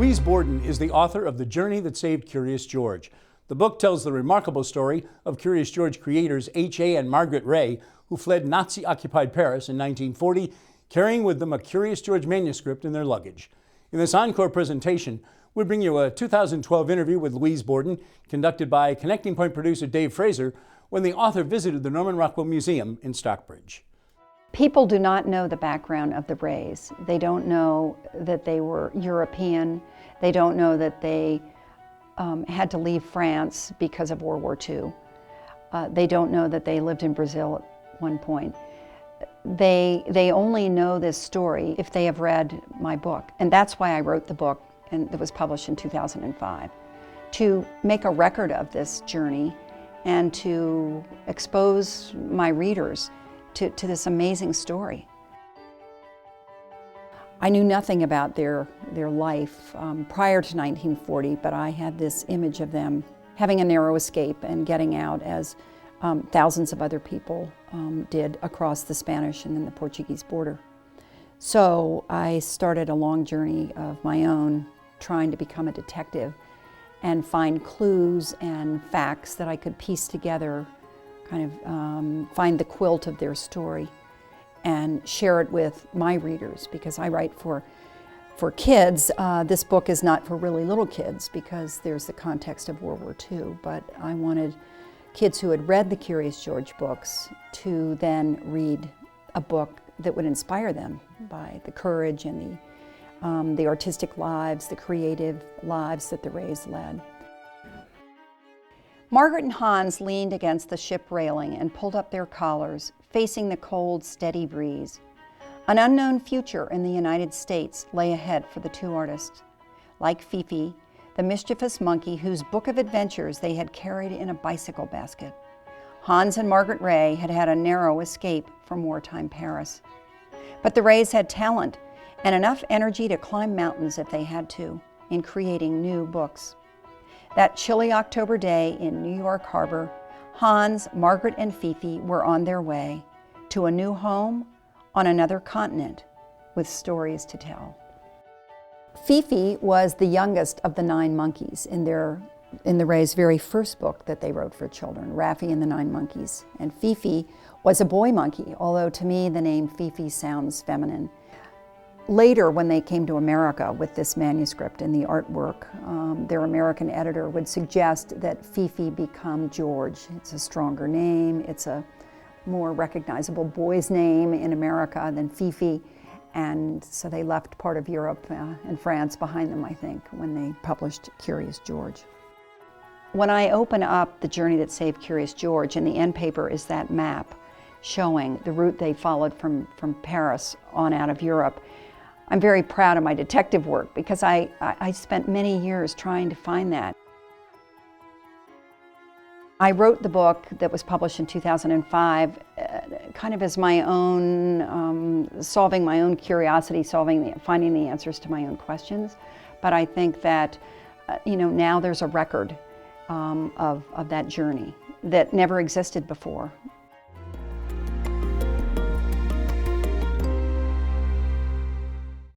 Louise Borden is the author of The Journey That Saved Curious George. The book tells the remarkable story of Curious George creators H.A. and Margaret Ray, who fled Nazi-occupied Paris in 1940, carrying with them a Curious George manuscript in their luggage. In this encore presentation, we bring you a 2012 interview with Louise Borden, conducted by Connecting Point producer Dave Fraser, when the author visited the Norman Rockwell Museum in Stockbridge. People do not know the background of the Rays. They don't know that they were European. They don't know that they had to leave France because of World War II. They don't know that they lived in Brazil at one point. They only know this story if they have read my book. And that's why I wrote the book, and it was published in 2005, to make a record of this journey and to expose my readers to this amazing story. I knew nothing about their life prior to 1940, but I had this image of them having a narrow escape and getting out, as thousands of other people did across the Spanish and then the Portuguese border. So I started a long journey of my own, trying to become a detective and find clues and facts that I could piece together, kind of find the quilt of their story and share it with my readers, because I write for kids. This book is not for really little kids because there's the context of World War II, but I wanted kids who had read the Curious George books to then read a book that would inspire them by the courage and the artistic lives, the creative lives that the Rays led. Margaret and Hans leaned against the ship railing and pulled up their collars, facing the cold, steady breeze. An unknown future in the United States lay ahead for the two artists. Like Fifi, the mischievous monkey whose book of adventures they had carried in a bicycle basket, Hans and Margaret Ray had had a narrow escape from wartime Paris. But the Rays had talent and enough energy to climb mountains if they had to, in creating new books. That chilly October day in New York Harbor, Hans, Margaret, and Fifi were on their way to a new home on another continent with stories to tell. Fifi was the youngest of the 9 monkeys in the Rays' very first book that they wrote for children, Raffi and the 9 Monkeys. And Fifi was a boy monkey, although to me the name Fifi sounds feminine. Later, when they came to America with this manuscript and the artwork, their American editor would suggest that Fifi become George. It's a stronger name, it's a more recognizable boy's name in America than Fifi, and so they left part of Europe and France behind them, I think, when they published Curious George. When I open up The Journey That Saved Curious George, in the end paper is that map showing the route they followed from Paris on out of Europe. I'm very proud of my detective work because I spent many years trying to find that. I wrote the book that was published in 2005 kind of as my own, solving my own curiosity, finding the answers to my own questions. But I think that, now there's a record of that journey that never existed before.